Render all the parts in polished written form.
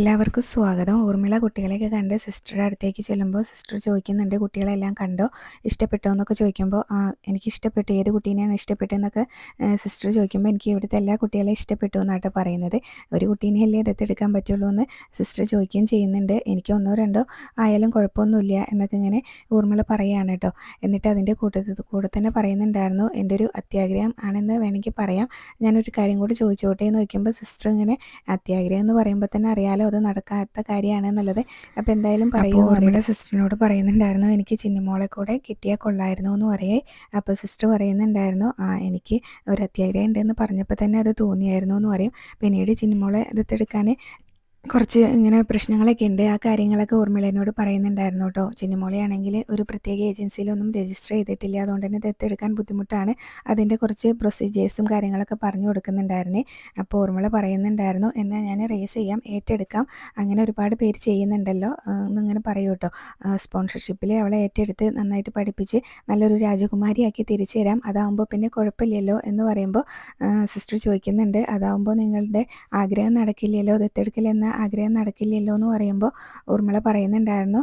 എല്ലാവർക്കും സ്വാഗതം. ഊർമിള കുട്ടികളെയൊക്കെ കണ്ട് സിസ്റ്ററുടെ അടുത്തേക്ക് ചെല്ലുമ്പോൾ സിസ്റ്റർ ചോദിക്കുന്നുണ്ട്, കുട്ടികളെല്ലാം കണ്ടോ, ഇഷ്ടപ്പെട്ടോ എന്നൊക്കെ ചോദിക്കുമ്പോൾ എനിക്ക് ഇഷ്ടപ്പെട്ടു, ഏത് കുട്ടീനെയാണ് ഇഷ്ടപ്പെട്ടതെന്നൊക്കെ സിസ്റ്റർ ചോദിക്കുമ്പോൾ എനിക്ക് ഇവിടുത്തെ എല്ലാ കുട്ടികളെയും ഇഷ്ടപ്പെട്ടു എന്നാട്ടോ പറയുന്നത്. ഒരു കുട്ടീനെയല്ലേ ദത്തെടുക്കാൻ പറ്റുള്ളൂ എന്ന് സിസ്റ്റർ ചോദിക്കുകയും ചെയ്യുന്നുണ്ട്. എനിക്ക് ഒന്നോ രണ്ടോ ആയാലും കുഴപ്പമൊന്നുമില്ല എന്നൊക്കെ ഇങ്ങനെ ഊർമിള പറയുകയാണ് കേട്ടോ. എന്നിട്ട് അതിൻ്റെ കൂടെ തന്നെ പറയുന്നുണ്ടായിരുന്നു, എൻ്റെ ഒരു അത്യാഗ്രഹം ആണെന്ന് വേണമെങ്കിൽ പറയാം, ഞാനൊരു കാര്യം കൂടി ചോദിച്ചോട്ടെ എന്ന് ചോദിക്കുമ്പോൾ സിസ്റ്റർ ഇങ്ങനെ അത്യാഗ്രഹം എന്ന് പറയുമ്പോൾ തന്നെ അറിയാലോ അത് നടക്കാത്ത കാര്യമാണെന്നുള്ളത്. അപ്പോൾ എന്തായാലും പറയൂ. ഊർമിള സിസ്റ്ററിനോട് പറയുന്നുണ്ടായിരുന്നു, എനിക്ക് ചിന്നിമോളെ കൂടെ കിട്ടിയാൽ കൊള്ളായിരുന്നു എന്ന് പറയേ. അപ്പോൾ സിസ്റ്റർ പറയുന്നുണ്ടായിരുന്നു, എനിക്ക് ഒരു അത്യാഗ്രഹം ഉണ്ടെന്ന് പറഞ്ഞപ്പോൾ തന്നെ അത് തോന്നിയായിരുന്നു എന്ന് പറയും. പിന്നീട് ചിന്നിമോളെ ദത്തെടുക്കാൻ കുറച്ച് ഇങ്ങനെ പ്രശ്നങ്ങളൊക്കെ ഉണ്ട്. ആ കാര്യങ്ങളൊക്കെ ഊർമിളേനോട് പറയുന്നുണ്ടായിരുന്നു കേട്ടോ. ചിന്നിമോളയാണെങ്കിൽ ഒരു പ്രത്യേക ഏജൻസിയിലൊന്നും രജിസ്റ്റർ ചെയ്തിട്ടില്ല, അതുകൊണ്ട് തന്നെ ദത്തെടുക്കാൻ ബുദ്ധിമുട്ടാണ്. അതിൻ്റെ കുറച്ച് പ്രൊസീജിയേഴ്സും കാര്യങ്ങളൊക്കെ പറഞ്ഞു കൊടുക്കുന്നുണ്ടായിരുന്നേ. അപ്പോൾ ഊർമിള പറയുന്നുണ്ടായിരുന്നു, എന്നാൽ ഞാൻ റേസ് ചെയ്യാം, ഏറ്റെടുക്കാം, അങ്ങനെ ഒരുപാട് പേര് ചെയ്യുന്നുണ്ടല്ലോ എന്നിങ്ങനെ പറയൂ കേട്ടോ. സ്പോൺസർഷിപ്പിൽ അവളെ ഏറ്റെടുത്ത് നന്നായിട്ട് പഠിപ്പിച്ച് നല്ലൊരു രാജകുമാരിയാക്കി തിരിച്ചു തരാം, അതാകുമ്പോൾ പിന്നെ കുഴപ്പമില്ലല്ലോ എന്ന് പറയുമ്പോൾ സിസ്റ്റർ ചോദിക്കുന്നുണ്ട്, അതാകുമ്പോൾ നിങ്ങളുടെ ആഗ്രഹം നടക്കില്ലല്ലോ, ദത്തെടുക്കലെന്ന ആഗ്രഹം നടക്കില്ലല്ലോ എന്ന് പറയുമ്പോൾ ഊർമിള പറയുന്നുണ്ടായിരുന്നു,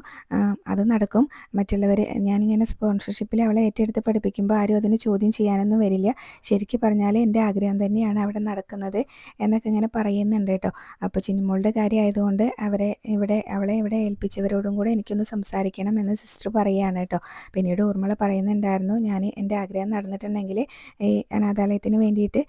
അത് നടക്കും. മറ്റുള്ളവർ ഞാനിങ്ങനെ സ്പോൺസർഷിപ്പിൽ അവളെ ഏറ്റെടുത്ത് പഠിപ്പിക്കുമ്പോൾ ആരും അതിന് ചോദ്യം ചെയ്യാനൊന്നും വരില്ല, ശരിക്കും പറഞ്ഞാൽ എൻ്റെ ആഗ്രഹം തന്നെയാണ് അവിടെ നടക്കുന്നത് എന്നൊക്കെ ഇങ്ങനെ പറയുന്നുണ്ട് കേട്ടോ. അപ്പോൾ ചിന്നിമോളുടെ കാര്യമായതുകൊണ്ട് അവളെ ഇവിടെ ഏൽപ്പിച്ചവരോടും കൂടെ എനിക്കൊന്ന് സംസാരിക്കണം എന്ന് സിസ്റ്റർ പറയുകയാണ് കേട്ടോ. പിന്നീട് ഊർമിള പറയുന്നുണ്ടായിരുന്നു, ഞാൻ എൻ്റെ ആഗ്രഹം നടന്നിട്ടുണ്ടെങ്കിൽ ഈ അനാഥാലയത്തിന് വേണ്ടിയിട്ട്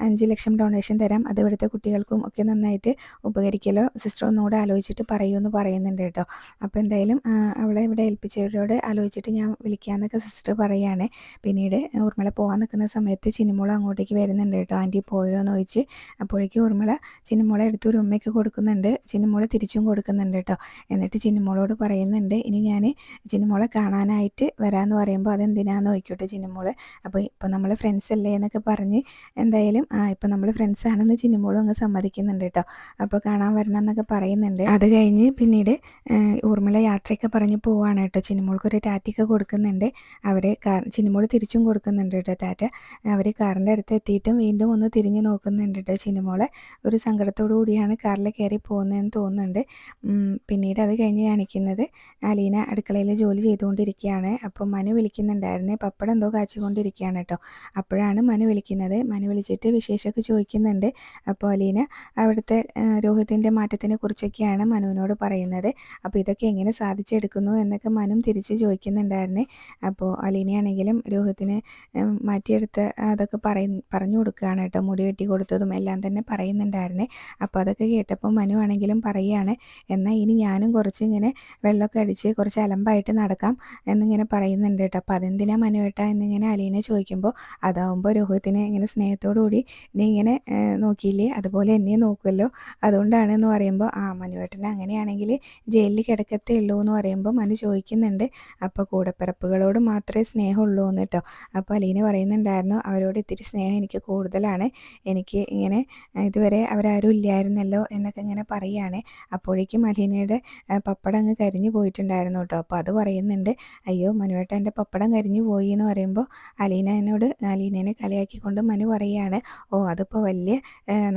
5 ലക്ഷം ഡൊണേഷൻ തരാം, അത് ഇവിടുത്തെ കുട്ടികൾക്കും ഒക്കെ നന്നായിട്ട് ഉപകരിക്കലോ, സിസ്റ്റർ ഒന്നുകൂടെ ആലോചിച്ചിട്ട് പറയുമെന്ന് പറയുന്നുണ്ട് കേട്ടോ. അപ്പോൾ എന്തായാലും അവളെ ഇവിടെ ഏൽപ്പിച്ചവരോട് ആലോചിച്ചിട്ട് ഞാൻ വിളിക്കാമെന്നൊക്കെ സിസ്റ്റർ പറയുകയാണ്. പിന്നീട് ഊർമിള പോകാൻ നിൽക്കുന്ന സമയത്ത് ചിന്നിമോൾ അങ്ങോട്ടേക്ക് വരുന്നുണ്ട് കേട്ടോ. ആൻറ്റി പോയോ എന്ന് ചോദിച്ച്. അപ്പോഴേക്കും ഊർമിള ചിന്നിമോളെ എടുത്തൊരു ഉമ്മയ്ക്ക് കൊടുക്കുന്നുണ്ട്, ചിന്നിമോളെ തിരിച്ചും കൊടുക്കുന്നുണ്ട് കേട്ടോ. എന്നിട്ട് ചിന്നിമോളോട് പറയുന്നുണ്ട്, ഇനി ഞാൻ ചിന്നിമോളെ കാണാനായിട്ട് വരാമെന്ന് പറയുമ്പോൾ അതെന്തിനാന്ന് ചോദിക്കട്ടെ ചിന്നിമോള്. അപ്പോൾ ഇപ്പോൾ നമ്മൾ ഫ്രണ്ട്സ് അല്ലേ എന്നൊക്കെ പറഞ്ഞ് എന്തായാലും ഇപ്പം നമ്മൾ ഫ്രണ്ട്സാണെന്ന് ചിന്നിമോളും അങ്ങ് സമ്മതിക്കുന്നുണ്ട് കേട്ടോ. അപ്പോൾ കാണാൻ വരണം എന്നൊക്കെ പറയുന്നുണ്ട്. അത് കഴിഞ്ഞ് പിന്നീട് ഊർമിള യാത്രയൊക്കെ പറഞ്ഞ് പോവാണ് കേട്ടോ. ചിന്നിമോൾക്കൊരു ടാറ്റയൊക്കെ കൊടുക്കുന്നുണ്ട്. ചിന്നിമോൾ തിരിച്ചും കൊടുക്കുന്നുണ്ട് കേട്ടോ ടാറ്റ. അവർ കാറിൻ്റെ അടുത്ത് എത്തിയിട്ടും വീണ്ടും ഒന്ന് തിരിഞ്ഞ് നോക്കുന്നുണ്ട് കേട്ടോ ചിന്നിമോളെ. ഒരു സങ്കടത്തോടു കൂടിയാണ് കാറിൽ കയറി പോകുന്നതെന്ന് തോന്നുന്നുണ്ട്. പിന്നീട് അത് കഴിഞ്ഞ് കാണിക്കുന്നത് അലീന അടുക്കളയിൽ ജോലി ചെയ്തുകൊണ്ടിരിക്കുകയാണ്. അപ്പോൾ മനു വിളിക്കുന്നുണ്ടായിരുന്നേ, പപ്പടം എന്തോ കാച്ചിക്കൊണ്ടിരിക്കുകയാണ് കേട്ടോ. അപ്പോഴാണ് മനു വിളിക്കുന്നത്. മനു വിളിച്ചിട്ട് വിശേഷമൊക്കെ ചോദിക്കുന്നുണ്ട്. അപ്പോൾ അലീന അവിടുത്തെ രോഹിത്തിൻ്റെ മാറ്റത്തിനെ കുറിച്ചൊക്കെയാണ് മനുവിനോട് പറയുന്നത്. അപ്പോൾ ഇതൊക്കെ എങ്ങനെ സാധിച്ചെടുക്കുന്നു എന്നൊക്കെ മനു തിരിച്ച് ചോദിക്കുന്നുണ്ടായിരുന്നേ. അപ്പോൾ അലീനയാണെങ്കിലും രോഹിത്തിന് മാറ്റിയെടുത്ത് അതൊക്കെ പറഞ്ഞു കൊടുക്കുകയാണ് കേട്ടോ. മുടി വെട്ടി കൊടുത്തതും എല്ലാം തന്നെ പറയുന്നുണ്ടായിരുന്നേ. അപ്പോൾ അതൊക്കെ കേട്ടപ്പോൾ മനു ആണെങ്കിലും പറയുകയാണ്, എന്നാൽ ഇനി ഞാനും കുറച്ച് ഇങ്ങനെ വെള്ളമൊക്കെ അടിച്ച് കുറച്ച് അലമ്പായിട്ട് നടക്കാം എന്നിങ്ങനെ പറയുന്നുണ്ട് കേട്ടോ. അപ്പോൾ അതെന്തിനാ മനുവേട്ട എന്നിങ്ങനെ അലീന ചോദിക്കുമ്പോൾ, അതാവുമ്പോൾ രോഹിത്തിനെ ഇങ്ങനെ സ്നേഹത്തോടു കൂടി നീ ഇങ്ങനെ നോക്കിയില്ലേ, അതുപോലെ എന്നെ നോക്കുമല്ലോ, അതുകൊണ്ടാണെന്ന് പറയുമ്പോൾ മനുവേട്ടന് അങ്ങനെയാണെങ്കിൽ ജയിലിൽ കിടക്കത്തേ ഉള്ളൂ എന്ന് പറയുമ്പോൾ മനു ചോദിക്കുന്നുണ്ട്, അപ്പോൾ കൂടപ്പിറപ്പുകളോട് മാത്രമേ സ്നേഹമുള്ളൂ എന്ന് കേട്ടോ. അപ്പോൾ അലീന പറയുന്നുണ്ടായിരുന്നു, അവരോട് ഇത്തിരി സ്നേഹം എനിക്ക് കൂടുതലാണ്, എനിക്ക് ഇങ്ങനെ ഇതുവരെ അവരാരും ഇല്ലായിരുന്നല്ലോ എന്നൊക്കെ ഇങ്ങനെ പറയുകയാണ്. അപ്പോഴേക്കും അലീനയുടെ പപ്പടം അങ്ങ് കരിഞ്ഞു പോയിട്ടുണ്ടായിരുന്നു കേട്ടോ. അപ്പോൾ അത് പറയുന്നുണ്ട്, അയ്യോ മനുവേട്ട എൻ്റെ പപ്പടം കരിഞ്ഞു പോയി എന്ന് പറയുമ്പോൾ അലീനേനെ കളിയാക്കിക്കൊണ്ട് മനു പറയുകയാണ്, അതിപ്പോൾ വലിയ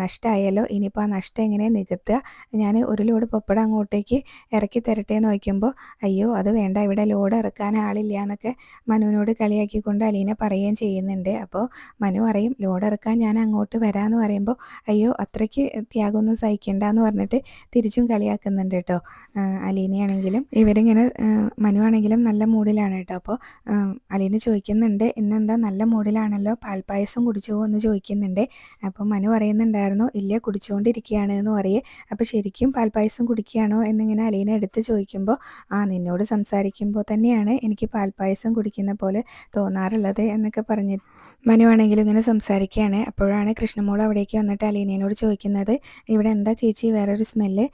നഷ്ടമായല്ലോ, ഇനിയിപ്പോൾ ആ നഷ്ടം എങ്ങനെ നികത്തുക, ഞാൻ ഒരു ലോഡ് പപ്പടം അങ്ങോട്ടേക്ക് ഇറക്കി തരട്ടെ എന്ന് ചോദിക്കുമ്പോൾ, അയ്യോ അത് വേണ്ട, ഇവിടെ ലോഡ് ഇറക്കാൻ ആളില്ല എന്നൊക്കെ മനുവിനോട് കളിയാക്കിക്കൊണ്ട് അലീന പറയുകയും ചെയ്യുന്നുണ്ട്. അപ്പോൾ മനു പറയും, ലോഡ് ഇറക്കാൻ ഞാൻ അങ്ങോട്ട് വരാമെന്ന് പറയുമ്പോൾ, അയ്യോ അത്രയ്ക്ക് ത്യാഗമൊന്നും സഹിക്കണ്ട എന്ന് പറഞ്ഞിട്ട് തിരിച്ചും കളിയാക്കുന്നുണ്ട് കേട്ടോ. അലീനയാണെങ്കിലും ഇവരിങ്ങനെ മനു ആണെങ്കിലും നല്ല മൂഡിലാണ് കേട്ടോ. അപ്പോൾ അലീന ചോദിക്കുന്നുണ്ട്, ഇന്നെന്താ നല്ല മൂഡിലാണല്ലോ, പാൽപ്പായസം കുടിച്ചുവോ എന്ന് ചോദിക്കുന്നുണ്ട്. അപ്പം മനു പറയുന്നുണ്ടായിരുന്നു, ഇല്ല കുടിച്ചുകൊണ്ടിരിക്കുകയാണ് എന്ന് പറയേ. അപ്പോൾ ശരിക്കും പാൽപ്പായസം കുടിക്കുകയാണോ എന്നിങ്ങനെ അലീന എടുത്ത് ചോദിക്കുമ്പോൾ, നിന്നോട് സംസാരിക്കുമ്പോൾ തന്നെയാണ് എനിക്ക് പാൽപ്പായസം കുടിക്കുന്ന പോലെ തോന്നാറുള്ളത് എന്നൊക്കെ പറഞ്ഞിട്ട് മനു ആണെങ്കിലും ഇങ്ങനെ സംസാരിക്കുകയാണ്. അപ്പോഴാണ് കൃഷ്ണമോൾ അവിടേക്ക് വന്നിട്ട് അലീനയോട് ചോദിക്കുന്നത്, ഇവിടെ എന്താ ചേച്ചി വേറൊരു സ്മെല്ല്,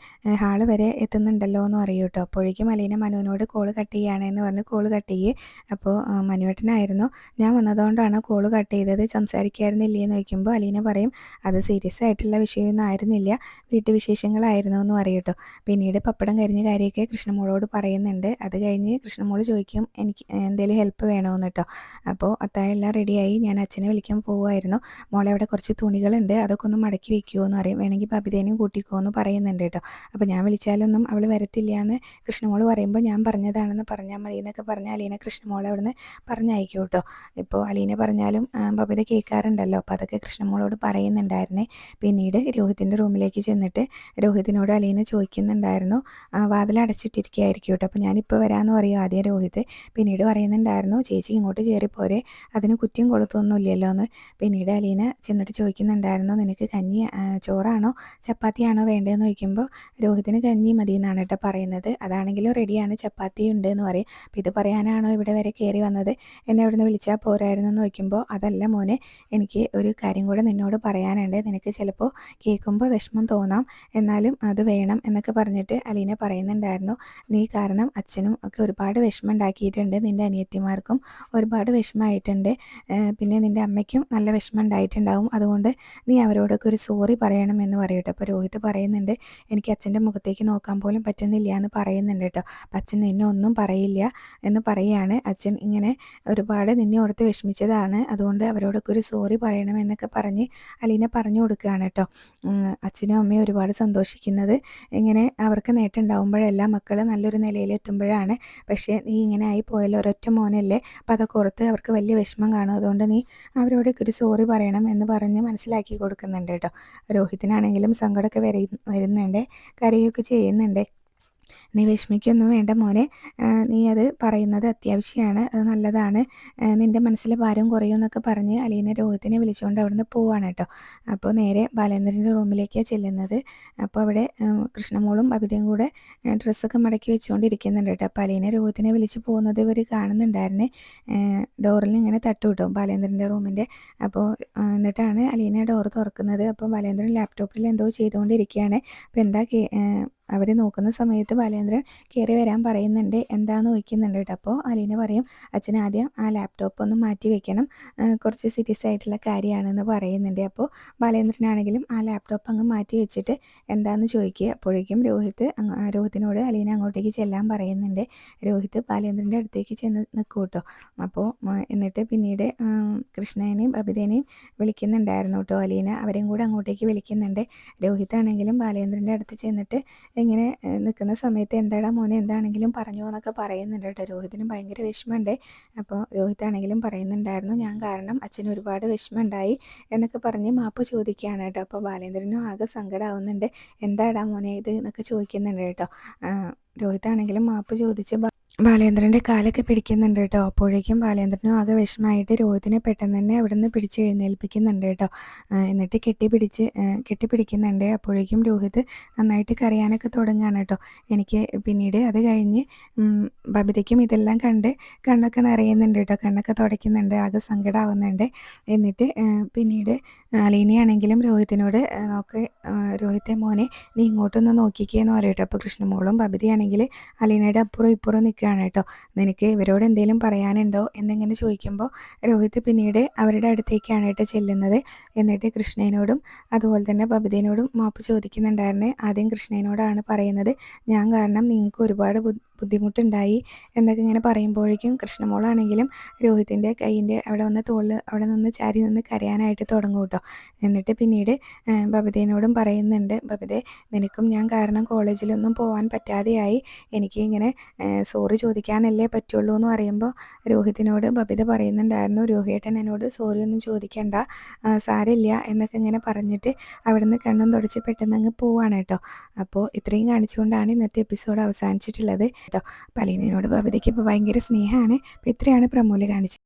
ഹാള് വരെ എത്തുന്നുണ്ടല്ലോ എന്ന് പറയൂ കേട്ടോ. അപ്പോഴേക്കും അലീന മനുവിനോട് കോള് കട്ട് ചെയ്യുകയാണ് എന്ന് പറഞ്ഞ് കോള് കട്ട് ചെയ്യേ. അപ്പോൾ മനുവേട്ടനായിരുന്നു, ഞാൻ വന്നതുകൊണ്ടാണ് കോള് കട്ട് ചെയ്തത്, സംസാരിക്കായിരുന്നില്ലേ എന്ന് ചോദിക്കുമ്പോൾ അലീന പറയും, അത് സീരിയസ് ആയിട്ടുള്ള വിഷയമൊന്നും ആയിരുന്നില്ല, വീട്ടുവിശേഷങ്ങളായിരുന്നു എന്ന് പറയും കേട്ടോ. പിന്നീട് പപ്പടം കരിഞ്ഞ കാര്യമൊക്കെ കൃഷ്ണമോളോട് പറയുന്നുണ്ട്. അത് കഴിഞ്ഞ് കൃഷ്ണമോൾ ചോദിക്കും, എനിക്ക് എന്തെങ്കിലും ഹെൽപ്പ് വേണമെന്ന് കേട്ടോ. അപ്പോൾ അത്താഴം എല്ലാം റെഡിയായി, ഞാൻ ഞാൻ അച്ഛനെ വിളിക്കാൻ പോവുമായിരുന്നു. മോളെ അവിടെ കുറച്ച് തുണികളുണ്ട്, അതൊക്കെ ഒന്ന് മടക്കി വെക്കുമോ എന്ന് പറയും. വേണമെങ്കിൽ ബബിതേനെയും കൂട്ടിക്കോ എന്ന് പറയുന്നുണ്ട് കേട്ടോ. അപ്പോൾ ഞാൻ വിളിച്ചാലൊന്നും അവൾ വരത്തില്ല എന്ന് കൃഷ്ണമോൾ പറയുമ്പോൾ ഞാൻ പറഞ്ഞതാണെന്ന് പറഞ്ഞാൽ മതി എന്നൊക്കെ പറഞ്ഞ് അലീന കൃഷ്ണമോളെ അവിടുന്ന് പറഞ്ഞയക്കും കേട്ടോ. ഇപ്പോൾ അലീന പറഞ്ഞാലും ബബിത കേൾക്കാറുണ്ടല്ലോ, അപ്പോൾ അതൊക്കെ കൃഷ്ണമോളോട് പറയുന്നുണ്ടായിരുന്നേ. പിന്നീട് രോഹിത്തിൻ്റെ റൂമിലേക്ക് ചെന്നിട്ട് രോഹിത്തിനോട് അലീന ചോദിക്കുന്നുണ്ടായിരുന്നു, വാതിൽ അടച്ചിട്ടിരിക്കുകയായിരിക്കും കേട്ടോ, അപ്പോൾ ഞാനിപ്പോൾ വരാമെന്ന് പറയും ആദ്യം രോഹിത്. പിന്നീട് പറയുന്നുണ്ടായിരുന്നു, ചേച്ചി ഇങ്ങോട്ട് കയറിപ്പോരെ, അതിന് കുറ്റം കൊടുത്തൊന്നുമില്ലല്ലോ എന്ന്. പിന്നീട് അലീന ചെന്നിട്ട് ചോദിക്കുന്നുണ്ടായിരുന്നു, നിനക്ക് കഞ്ഞി ചോറാണോ ചപ്പാത്തിയാണോ വേണ്ടതെന്ന് ചോദിക്കുമ്പോൾ രോഹിത്തിന് കഞ്ഞി മതി എന്നാണ് കേട്ടോ പറയുന്നത്. അതാണെങ്കിലും റെഡിയാണ്, ചപ്പാത്തി ഉണ്ട് എന്ന് പറയും. അപ്പോൾ ഇത് പറയാനാണോ ഇവിടെ വരെ കയറി വന്നത്, എന്നെ ഇവിടുന്ന് വിളിച്ചാൽ പോരായിരുന്നു എന്ന് ചോദിക്കുമ്പോൾ, അതല്ല മോനെ, എനിക്ക് ഒരു കാര്യം കൂടെ നിന്നോട് പറയാനുണ്ട്, നിനക്ക് ചിലപ്പോൾ കേൾക്കുമ്പോൾ വിഷമം തോന്നാം, എന്നാലും അത് വേണം എന്നൊക്കെ പറഞ്ഞിട്ട് അലീന പറയുന്നുണ്ടായിരുന്നു. നീ കാരണം അച്ഛനും ഒക്കെ ഒരുപാട് വിഷമം ഉണ്ടാക്കിയിട്ടുണ്ട്, നിൻ്റെ അനിയത്തിമാർക്കും ഒരുപാട് വിഷമമായിട്ടുണ്ട്, പിന്നെ നിൻ്റെ അമ്മയ്ക്കും നല്ല വിഷമം ഉണ്ടായിട്ടുണ്ടാവും, അതുകൊണ്ട് നീ അവരോടൊക്കെ ഒരു സോറി പറയണം എന്ന് പറയട്ടെ. അപ്പോൾ രോഹിത് പറയുന്നുണ്ട്, എനിക്ക് അച്ഛൻ്റെ മുഖത്തേക്ക് നോക്കാൻ പോലും പറ്റുന്നില്ല എന്ന് പറയുന്നുണ്ട് കേട്ടോ. അപ്പം അച്ഛൻ നിന്നെ ഒന്നും പറയില്ല എന്ന് പറയുകയാണ്. അച്ഛൻ ഇങ്ങനെ ഒരുപാട് നിന്നെ ഓർത്ത് വിഷമിച്ചതാണ്, അതുകൊണ്ട് അവരോടൊക്കെ ഒരു സോറി പറയണം എന്നൊക്കെ പറഞ്ഞ് അലീന പറഞ്ഞു കൊടുക്കുകയാണ് കേട്ടോ. അച്ഛനും അമ്മയും ഒരുപാട് സന്തോഷിക്കുന്നത് ഇങ്ങനെ അവർക്ക് നേട്ടം ഉണ്ടാകുമ്പോഴെല്ലാം മക്കൾ നല്ലൊരു നിലയിലെത്തുമ്പോഴാണ്. പക്ഷേ നീ ഇങ്ങനെ ആയി പോയല്ലോ, ഒരൊറ്റ മോനല്ലേ, അപ്പം അതൊക്കെ ഓർത്ത് അവർക്ക് വലിയ വിഷമം കാണും, അതുകൊണ്ട് നീ അവരോടൊക്കെ ഒരു സോറി പറയണം എന്ന് പറഞ്ഞ് മനസ്സിലാക്കി കൊടുക്കുന്നുണ്ട് കേട്ടോ. രോഹിത്തിനാണെങ്കിലും സങ്കടമൊക്കെ വരുന്നുണ്ട്, കരയൊക്കെ ചെയ്യുന്നുണ്ട്. നീ വിഷമിക്കൊന്നും വേണ്ട മോനെ, നീ അത് പറയുന്നത് അത്യാവശ്യമാണ്, അത് നല്ലതാണ്, നിൻ്റെ മനസ്സിലെ ഭാരം കുറയും എന്നൊക്കെ പറഞ്ഞ് അലീന രോഹിത്തിനെ വിളിച്ചുകൊണ്ട് അവിടുന്ന് പോവാണ് കേട്ടോ. അപ്പോൾ നേരെ ബാലേന്ദ്രൻ്റെ റൂമിലേക്കാണ് ചെല്ലുന്നത്. അപ്പോൾ അവിടെ കൃഷ്ണമോളും ബബിതയും കൂടെ ഡ്രസ്സൊക്കെ മടക്കി വെച്ചുകൊണ്ടിരിക്കുന്നുണ്ട് കേട്ടോ. അപ്പോൾ അലീന രോഹിത്തിനെ വിളിച്ച് പോകുന്നത് ഇവർ കാണുന്നുണ്ടായിരുന്നേ. ഡോറിൽ ഇങ്ങനെ തട്ടു കിട്ടും ബാലേന്ദ്രൻ്റെ റൂമിൻ്റെ. അപ്പോൾ എന്നിട്ടാണ് അലീന ഡോറ് തുറക്കുന്നത്. അപ്പോൾ ബാലേന്ദ്രൻ ലാപ്ടോപ്പിൽ എന്തോ ചെയ്തുകൊണ്ടിരിക്കുകയാണ്. അപ്പോൾ എന്താ അവർ നോക്കുന്ന സമയത്ത് ബാലേന്ദ്രൻ കയറി വരാൻ പറയുന്നുണ്ട്, എന്താണെന്ന് ചോദിക്കുന്നുണ്ട് കേട്ടോ. അപ്പോൾ അലീന പറയും, അച്ഛൻ ആദ്യം ആ ലാപ്ടോപ്പ് ഒന്ന് മാറ്റി വെക്കണം, കുറച്ച് സീരിയസ് ആയിട്ടുള്ള കാര്യമാണെന്ന് പറയുന്നുണ്ട്. അപ്പോൾ ബാലേന്ദ്രനാണെങ്കിലും ആ ലാപ്ടോപ്പ് അങ്ങ് മാറ്റി വെച്ചിട്ട് എന്താണെന്ന് ചോദിക്കുക. അപ്പോഴേക്കും രോഹിത്തിനോട് അലീന അങ്ങോട്ടേക്ക് ചെല്ലാൻ പറയുന്നുണ്ട്. രോഹിത്ത് ബാലേന്ദ്രൻ്റെ അടുത്തേക്ക് ചെന്ന് നിൽക്കും കേട്ടോ. അപ്പോൾ എന്നിട്ട് പിന്നീട് കൃഷ്ണേനെയും ബബിതേനെയും വിളിക്കുന്നുണ്ടായിരുന്നു കേട്ടോ അലീന, അവരെയും കൂടെ അങ്ങോട്ടേക്ക് വിളിക്കുന്നുണ്ട്. രോഹിത്താണെങ്കിലും ബാലേന്ദ്രൻ്റെ അടുത്ത് ചെന്നിട്ട് ഇങ്ങനെ നിൽക്കുന്ന സമയത്ത്, എന്താടാ മോനെ, എന്താണെങ്കിലും പറഞ്ഞു എന്നൊക്കെ പറയുന്നുണ്ട് കേട്ടോ. രോഹിതിന് ഭയങ്കര വിഷമമുണ്ട്. അപ്പോൾ രോഹിത്താണെങ്കിലും പറയുന്നുണ്ടായിരുന്നു, ഞാൻ കാരണം അച്ഛന് ഒരുപാട് വിഷമമുണ്ടായി എന്നൊക്കെ പറഞ്ഞ് മാപ്പ് ചോദിക്കുകയാണ് കേട്ടോ. അപ്പോൾ ബാലേന്ദ്രനും ആകെ സങ്കടമാവുന്നുണ്ട്, എന്താടാ മോനെ ഇത് എന്നൊക്കെ ചോദിക്കുന്നുണ്ട് കേട്ടോ. രോഹിത്താണെങ്കിലും മാപ്പ് ചോദിച്ച് ബാലേന്ദ്രൻ്റെ കാലൊക്കെ പിടിക്കുന്നുണ്ട് കേട്ടോ. അപ്പോഴേക്കും ബാലേന്ദ്രനും ആകെ വിഷമമായിട്ട് രോഹിത്തിനെ പെട്ടെന്ന് തന്നെ അവിടെ നിന്ന് പിടിച്ച് എഴുന്നേൽപ്പിക്കുന്നുണ്ട് കേട്ടോ. എന്നിട്ട് കെട്ടിപ്പിടിക്കുന്നുണ്ട്. അപ്പോഴേക്കും രോഹിത് നന്നായിട്ട് കരയാനൊക്കെ തുടങ്ങുകയാണ് കേട്ടോ. എനിക്ക് പിന്നീട് അത് കഴിഞ്ഞ് ബബിതയ്ക്കും ഇതെല്ലാം കണ്ട് കണ്ണൊക്കെ നിറയുന്നുണ്ട് കേട്ടോ, കണ്ണൊക്കെ തുടയ്ക്കുന്നുണ്ട്, ആകെ സങ്കടമാവുന്നുണ്ട്. എന്നിട്ട് പിന്നീട് അലീനയാണെങ്കിലും രോഹിത്തിനോട് രോഹിത്തെ മോനെ നീ ഇങ്ങോട്ടൊന്ന് നോക്കിക്കേന്ന് പറയട്ടോ. അപ്പോൾ കൃഷ്ണമോളും ബബിതയാണെങ്കിൽ അലീനയുടെ അപ്പുറം ഇപ്പുറം നിൽക്കുകയാണ് കേട്ടോ. നിനക്ക് ഇവരോട് എന്തെങ്കിലും പറയാനുണ്ടോ എന്നിങ്ങനെ ചോദിക്കുമ്പോൾ രോഹിത് പിന്നീട് അവരുടെ അടുത്തേക്കാണ് കേട്ടോ ചെല്ലുന്നത്. എന്നിട്ട് കൃഷ്ണേനോടും അതുപോലെ തന്നെ ബബിതേനോടും മാപ്പ് ചോദിക്കുന്നുണ്ടായിരുന്നേ. ആദ്യം കൃഷ്ണേനോടാണ് പറയുന്നത്, ഞാൻ കാരണം നിങ്ങൾക്ക് ഒരുപാട് ബുദ്ധിമുട്ടുണ്ടായി എന്നൊക്കെ ഇങ്ങനെ പറയുമ്പോഴേക്കും കൃഷ്ണമോളാണെങ്കിലും രോഹിത്തിൻ്റെ കൈയിൻ്റെ അവിടെ നിന്ന് ചാരി നിന്ന് കരയാനായിട്ട് തുടങ്ങും കേട്ടോ. എന്നിട്ട് പിന്നീട് ബബിതേനോടും പറയുന്നുണ്ട്, ബബിതേ നിനക്കും ഞാൻ കാരണം കോളേജിലൊന്നും പോകാൻ പറ്റാതെയായി, എനിക്ക് ഇങ്ങനെ സോറി ചോദിക്കാനല്ലേ പറ്റുള്ളൂ എന്ന് പറയുമ്പോൾ രോഹിത്തിനോട് ബബിത പറയുന്നുണ്ടായിരുന്നു, രോഹിയേട്ടൻ എന്നോട് സോറി ഒന്നും ചോദിക്കണ്ട, സാരമില്ല എന്നൊക്കെ ഇങ്ങനെ പറഞ്ഞിട്ട് അവിടുന്ന് കണ്ണും തുടച്ച് പെട്ടെന്ന് അങ്ങ് പോവാണ് കേട്ടോ. അപ്പോൾ ഇത്രയും കാണിച്ചുകൊണ്ടാണ് ഇന്നത്തെ എപ്പിസോഡ് അവസാനിച്ചിട്ടുള്ളത് കേട്ടോ. പലീനോട് ബബിതയ്ക്ക് ഇപ്പോൾ ഭയങ്കര സ്നേഹമാണ്. അപ്പോൾ ഇത്രയാണ് പ്രമോല് കാണിച്ചത്.